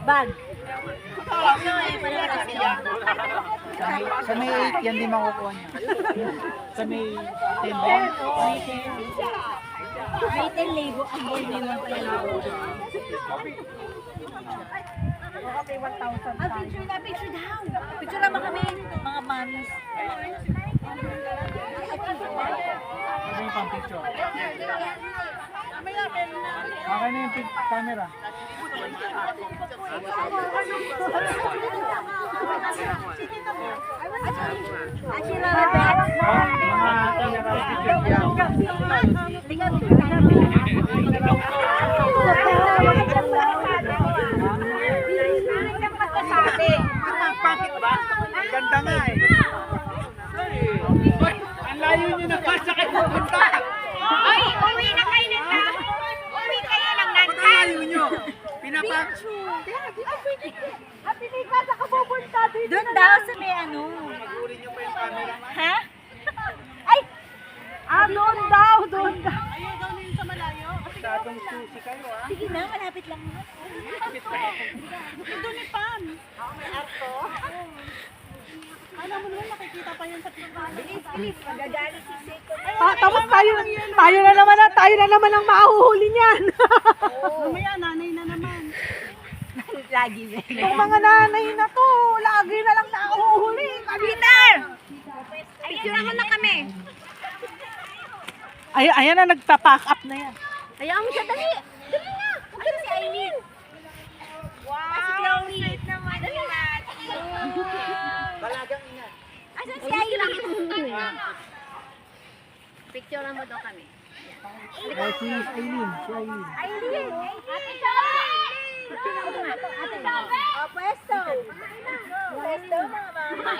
Bag. Sa May 8 yan di makukuha niya. Sa May 10 ba? May 10,000 ang boy may 1,000. Okay, 1,000. Picture na, picture daw. Picture naman kami, mga mamis. Ano yung pang picture? Okay na yung camera. Ganda nga eh. Ang layo nyo na pa sa kayo pupunta. Ay, uwi na kayo na. Uwi kayo ng Ba't ang layo nyo? Pinapang... Doon daw sa may ano. Mag-uri nyo pa yung camera. Ha? Ay! Doon daw, doon daw. Masyadong susi kayo ah. Sige na, malapit lang naman. Doon ni Pam. Ako may arto. Alam mo naman, nakikita pa yun sa pinag-alas. Bilis, magagalit si Seiko. Tapos tayo na naman ang mahuhuli niyan. Mamaya, nanay na naman. Lagi na. Yung mga nanay na to, lagi na lang nahuhuli. Peter! Picture ako na kami. Ay, ayan na, nagpa-pack up na yan. Ayaw mo siya, dali! Dali na! Ano si Aileen? Wow, sweet naman ni Mati. Talagang ina. Asan si Aileen? Picture mo daw kami. Si Aileen. Aileen! Ate Charlie! Ate Charlie! Oh, pwesto! Pwesto, mga mama.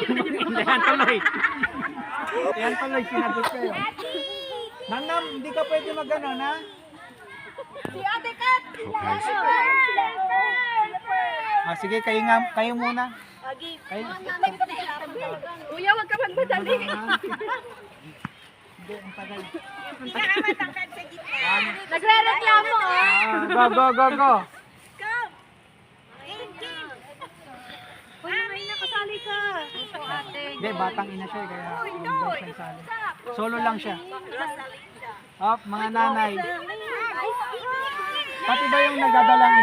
Yan tuloy. Yan tuloy, sinagot kayo. Manam, hindi ka pwede mag-ano na? Si Ate Kat! Ah, sige, kayo muna. Kayo. Kuya, wag ka magmadali. Hindi, ang tagal. Nakamatangkad sa gitna. Nagre-reklamo, oh! Go. Uy, may nakasali ka. Hindi, batang ina siya kaya hindi siya sali. Solo lang siya. Mga nanay. Pati ba yung nagdadalang